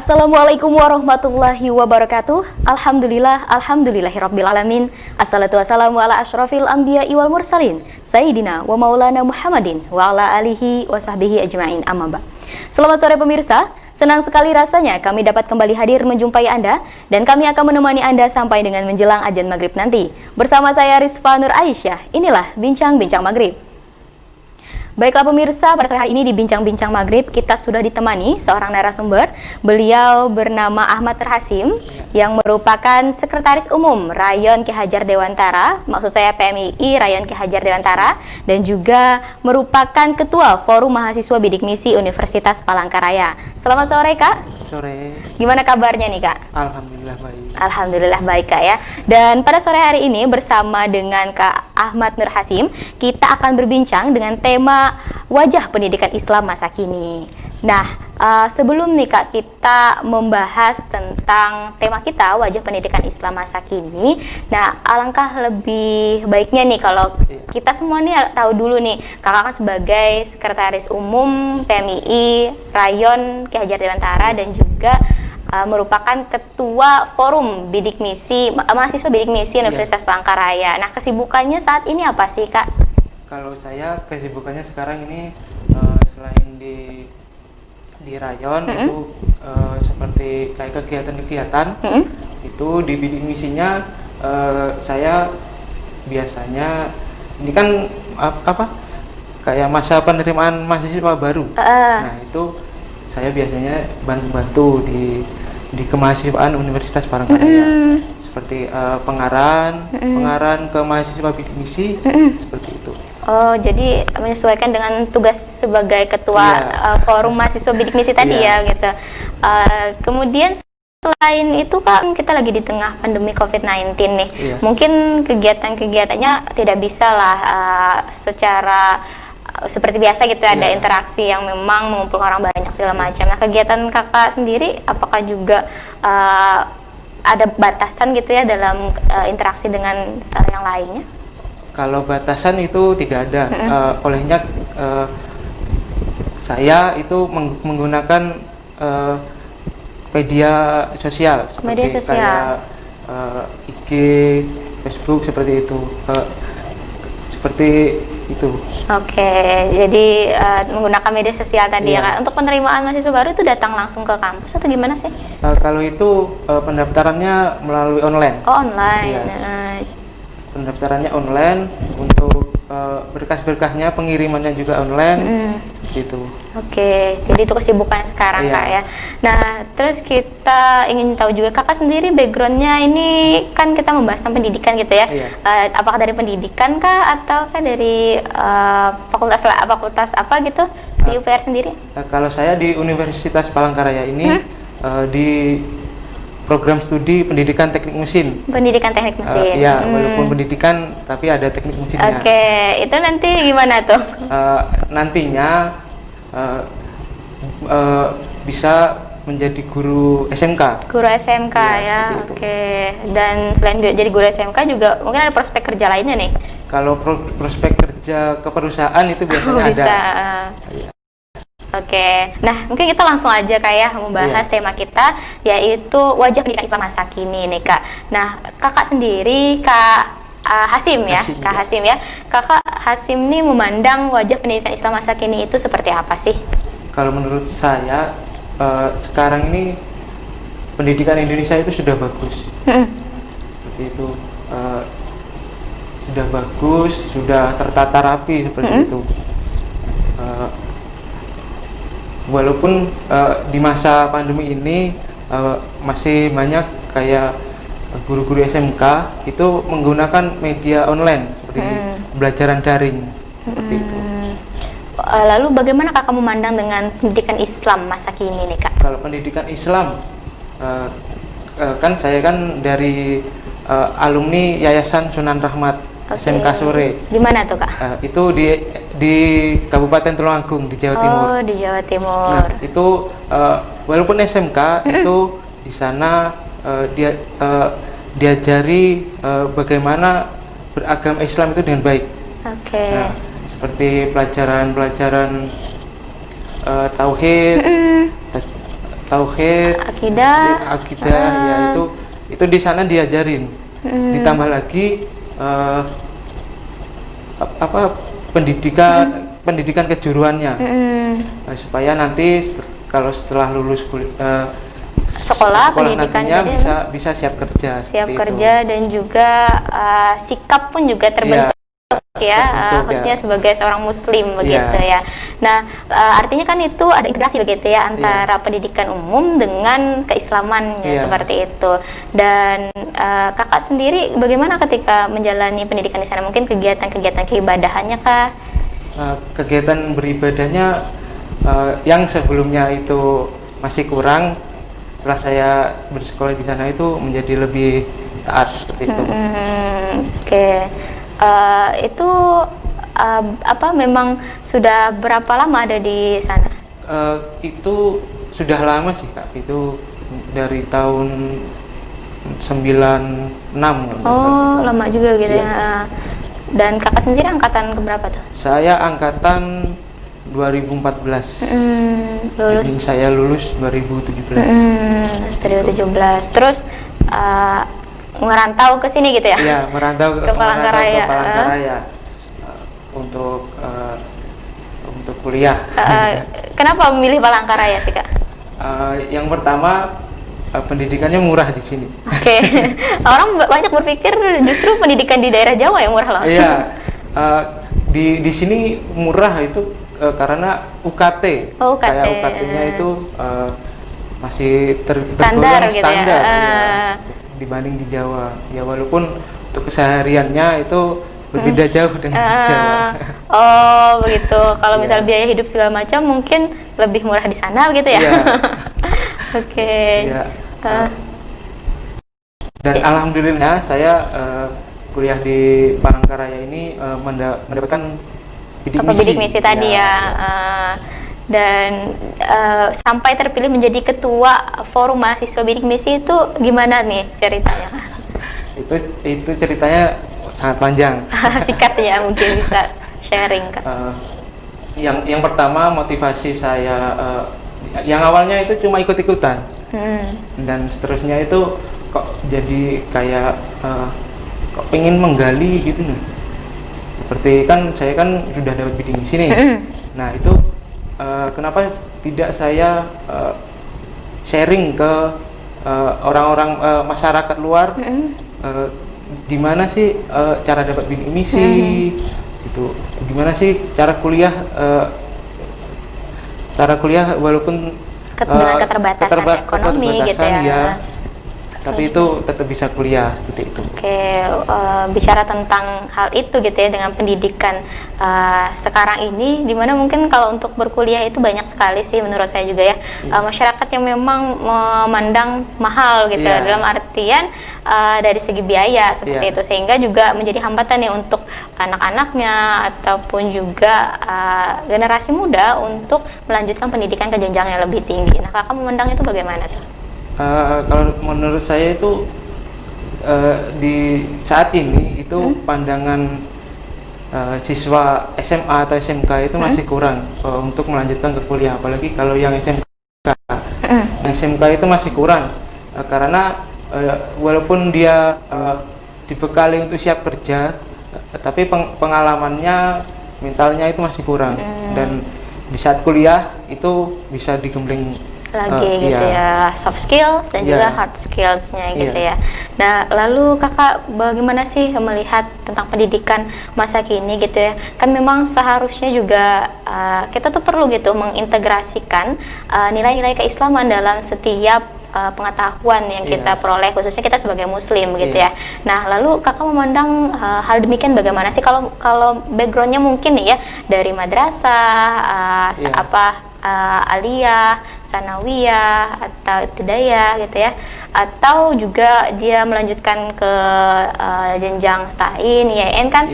Assalamualaikum warahmatullahi wabarakatuh. Alhamdulillahirabbil alamin. Assalatu wassalamu ala asyrafil anbiya'i wal mursalin Sayyidina wa maulana Muhammadin wa ala alihi wa sahbihi ajma'in, amma ba'd. Selamat sore pemirsa. Senang sekali rasanya kami dapat kembali hadir menjumpai Anda, dan kami akan menemani Anda sampai dengan menjelang azan maghrib nanti. Bersama saya Rizfa Nur Aisyah, inilah Bincang-Bincang Maghrib. Baiklah pemirsa, pada sore hari ini di Bincang-Bincang Maghrib kita sudah ditemani seorang narasumber. Beliau bernama Ahmad Nurhasim yang merupakan Sekretaris Umum Rayon Ki Hajar Dewantara, maksud saya PMII Rayon Ki Hajar Dewantara, dan juga merupakan Ketua Forum Mahasiswa Bidik Misi Universitas Palangkaraya. Selamat sore Kak. Sore. Gimana kabarnya nih Kak? Alhamdulillah baik. Alhamdulillah baik Kak ya. Dan pada sore hari ini bersama dengan Kak Ahmad Nurhasim, kita akan berbincang dengan tema wajah pendidikan Islam masa kini. Nah, sebelum nih Kak kita membahas tentang tema kita wajah pendidikan Islam masa kini, nah alangkah lebih baiknya nih kalau kita semua nih tahu dulu nih, Kakak kan sebagai Sekretaris Umum PMII Rayon Ki Hajar Dewantara dan juga merupakan Ketua Forum Bidik Misi Mahasiswa Bidik Misi Universitas Palangkaraya. Nah, kesibukannya saat ini apa sih Kak? Kalau saya kesibukannya sekarang ini selain di rayon itu seperti kayak kegiatan-kegiatan itu di bidik misinya, saya biasanya ini kan kayak masa penerimaan mahasiswa baru. Nah itu saya biasanya bantu-bantu di kemahasiswaan Universitas Palangkaraya, seperti pengarahan ke mahasiswa bidik misi, seperti itu. Oh, jadi menyesuaikan dengan tugas sebagai ketua forum mahasiswa bidik misi tadi ya gitu. Kemudian selain itu kan kita lagi di tengah pandemi COVID-19 nih. Mungkin kegiatan-kegiatannya tidak bisa lah secara seperti biasa gitu, ada interaksi yang memang mengumpulkan orang banyak segala macam. Nah, kegiatan Kakak sendiri apakah juga ada batasan gitu ya dalam interaksi dengan yang lainnya? Kalau batasan itu tidak ada, olehnya saya itu menggunakan media sosial seperti kayak IG, Facebook seperti itu, Oke, jadi menggunakan media sosial tadi ya Kak. Untuk penerimaan mahasiswa baru itu datang langsung ke kampus atau gimana sih? Kalau itu pendaftarannya melalui online. Oh, online. Pendaftarannya online, untuk berkas-berkasnya pengirimannya juga online, seperti itu. Oke, jadi itu kesibukannya sekarang Kak ya. Nah, terus kita ingin tahu juga Kakak sendiri backgroundnya ini kan kita membahas tentang pendidikan gitu ya. Apakah dari pendidikan kah atau dari fakultas apa gitu di UPR sendiri? Kalau saya di Universitas Palangkaraya ini di program studi pendidikan teknik mesin. Pendidikan teknik mesin. Walaupun pendidikan tapi ada teknik mesinnya. Oke, itu nanti gimana tuh? Nantinya bisa menjadi guru SMK. Guru SMK ya. Oke. Dan selain jadi guru SMK juga mungkin ada prospek kerja lainnya nih. Kalau prospek kerja ke perusahaan itu biasanya bisa. ada. Oke, nah mungkin kita langsung aja kayak membahas tema kita, yaitu wajah pendidikan Islam masa kini nih Kak. Nah, Kakak sendiri, Kak Hasim ya, Kakak Hasim nih memandang wajah pendidikan Islam masa kini itu seperti apa sih? Kalau menurut saya, sekarang ini pendidikan Indonesia itu sudah bagus. Seperti itu, sudah bagus, sudah tertata rapi seperti itu. Walaupun di masa pandemi ini masih banyak kayak guru-guru SMK itu menggunakan media online seperti pembelajaran daring, seperti itu. Lalu bagaimana Kakak memandang dengan pendidikan Islam masa kini nih Kak? Kalau pendidikan Islam, kan saya kan dari alumni Yayasan Sunan Rahmat SMK Sore. Di mana tuh Kak? Itu di Kabupaten Tulungagung di Jawa Timur. Oh, di Jawa Timur. Nah, itu walaupun SMK itu di sana dia diajari bagaimana beragama Islam itu dengan baik. Nah, seperti pelajaran tauhid, tauhid, akidah, akidah ya itu di sana diajarin. Ditambah lagi pendidikan kejuruannya, supaya nanti kalau setelah lulus sekolah pendidikan nantinya bisa siap kerja. Dan juga sikap pun juga terbentuk khususnya sebagai seorang muslim begitu ya. Nah, artinya kan itu ada integrasi begitu ya antara pendidikan umum dengan keislamannya seperti itu. Dan kakak sendiri bagaimana ketika menjalani pendidikan di sana? Mungkin kegiatan-kegiatan keibadahannya kah? Kegiatan beribadahnya yang sebelumnya itu masih kurang. Setelah saya bersekolah di sana itu menjadi lebih taat seperti itu. Itu memang sudah berapa lama ada di sana? Itu sudah lama sih Kak. Itu dari tahun 96. Oh, lama juga gitu ya. Dan kakak sendiri angkatan keberapa tuh? Saya angkatan 2014. Lulus. Saya lulus 2017. 2017. Terus ngerantau ke sini gitu ya? Iya, merantau ke Palangkaraya untuk kuliah. Kenapa memilih Palangkaraya sih Kak? Yang pertama pendidikannya murah di sini. Orang banyak berpikir justru pendidikan di daerah Jawa yang murah loh. Iya, di sini murah itu karena UKT. Kayak UKT-nya itu masih standar gitu standar dibanding di Jawa. Ya walaupun untuk kesehariannya itu berbeda jauh dengan di Jawa. Oh begitu. Kalau misal biaya hidup segala macam mungkin lebih murah di sana gitu ya. Dan alhamdulillah saya kuliah di Palangkaraya ini mendapatkan bidik misi tadi ya. Dan sampai terpilih menjadi ketua forum mahasiswa bidik misi itu gimana nih ceritanya? itu ceritanya sangat panjang. Sikat ya, mungkin bisa sharing Kak. Yang pertama motivasi saya yang awalnya itu cuma ikut-ikutan, dan seterusnya itu kok jadi kayak kok pengen menggali gitu nih. Seperti saya kan sudah dapat bidik misi nih. Nah itu kenapa tidak saya sharing ke orang-orang masyarakat luar, gimana sih cara dapat bidik misi, itu gimana sih cara kuliah walaupun dengan keterbatasan ekonomi gitu ya. Tapi itu tetap bisa kuliah seperti itu. Bicara tentang hal itu gitu ya, dengan pendidikan sekarang ini, dimana mungkin kalau untuk berkuliah itu banyak sekali sih menurut saya juga ya, masyarakat yang memang memandang mahal gitu dalam artian dari segi biaya seperti itu, sehingga juga menjadi hambatan ya untuk anak-anaknya ataupun juga generasi muda untuk melanjutkan pendidikan ke jenjang yang lebih tinggi. Nah, kakak memandang itu bagaimana tuh? Kalau menurut saya itu di saat ini itu pandangan siswa SMA atau SMK itu masih kurang untuk melanjutkan ke kuliah, apalagi kalau yang SMK. SMK itu masih kurang karena walaupun dia dibekali untuk siap kerja, tapi pengalamannya, mentalnya itu masih kurang, dan di saat kuliah itu bisa digembleng lagi gitu ya, soft skills dan juga hard skillsnya gitu ya. Nah, lalu kakak bagaimana sih melihat tentang pendidikan masa kini gitu ya? Kan memang seharusnya juga kita tuh perlu gitu mengintegrasikan nilai-nilai keislaman dalam setiap pengetahuan yang kita peroleh, khususnya kita sebagai muslim gitu ya. Nah, lalu kakak memandang hal demikian bagaimana sih kalau backgroundnya mungkin nih ya dari madrasah aliyah, sanawiyah atau ibtidaiyah gitu ya, atau juga dia melanjutkan ke jenjang STAIN, IAIN kan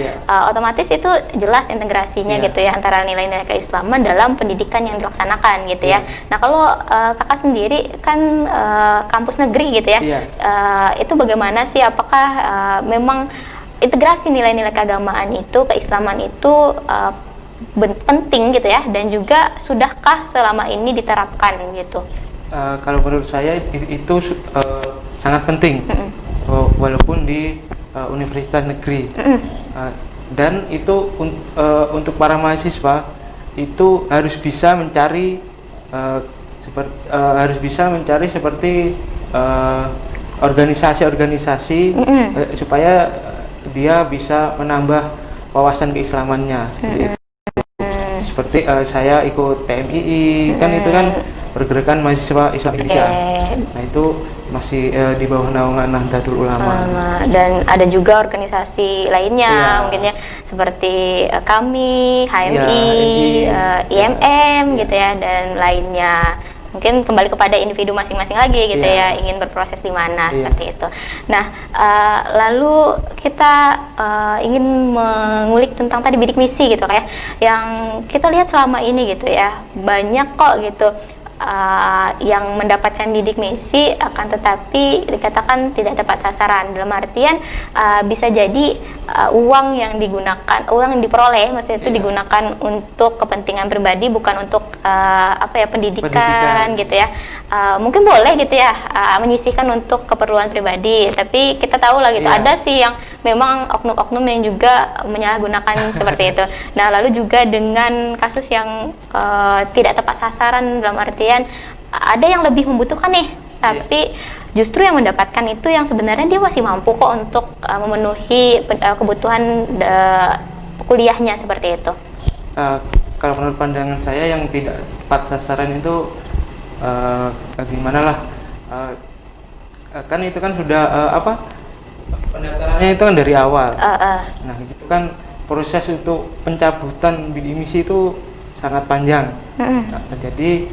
otomatis itu jelas integrasinya gitu ya antara nilai-nilai keislaman dalam pendidikan yang dilaksanakan gitu ya. Nah, kalau kakak sendiri kan kampus negeri gitu ya, itu bagaimana sih, apakah memang integrasi nilai-nilai keagamaan itu, keislaman itu penting gitu ya, dan juga sudahkah selama ini diterapkan gitu? Kalau menurut saya itu sangat penting, walaupun di universitas negeri. Dan itu untuk para mahasiswa itu harus bisa mencari seperti organisasi-organisasi supaya dia bisa menambah wawasan keislamannya. Seperti saya ikut PMII, kan itu kan pergerakan mahasiswa Islam Indonesia. Nah itu masih di bawah naungan Nahdlatul Ulama. Dan ada juga organisasi lainnya mungkin ya, seperti kami, HMI, IMM gitu ya, dan lainnya. Mungkin kembali kepada individu masing-masing lagi gitu ya, ingin berproses di mana seperti itu. Nah, lalu kita ingin mengulik tentang tadi bidik misi gitu kayak yang kita lihat selama ini gitu ya, banyak kok gitu yang mendapatkan bidik misi akan tetapi dikatakan tidak tepat sasaran, dalam artian bisa jadi uang yang diperoleh maksudnya itu digunakan untuk kepentingan pribadi, bukan untuk pendidikan gitu ya. Mungkin boleh gitu ya menyisihkan untuk keperluan pribadi, tapi kita tahu lah gitu ada sih yang memang oknum-oknum yang juga menyalahgunakan seperti itu. Nah, lalu juga dengan kasus yang tidak tepat sasaran, dalam artian ada yang lebih membutuhkan nih, tapi justru yang mendapatkan itu yang sebenarnya dia masih mampu kok untuk memenuhi kebutuhan kuliahnya seperti itu. Kalau menurut pandangan saya yang tidak tepat sasaran itu gimana lah, kan itu kan sudah pendaftarannya itu kan dari awal. Nah itu kan proses untuk pencabutan bidik misi itu sangat panjang. Nah, jadi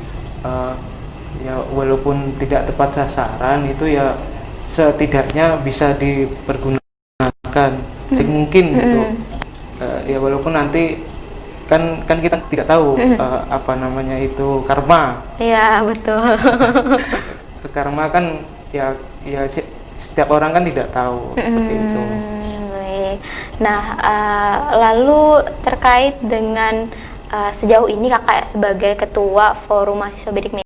ya walaupun tidak tepat sasaran itu ya setidaknya bisa dipergunakan semungkin gitu. Ya walaupun nanti kan kita tidak tahu apa namanya itu karma. Iya betul. Karma kan ya setiap orang kan tidak tahu seperti itu. Baik. Nah, lalu terkait dengan sejauh ini kakak sebagai ketua Forum Mahasiswa Bidik Misi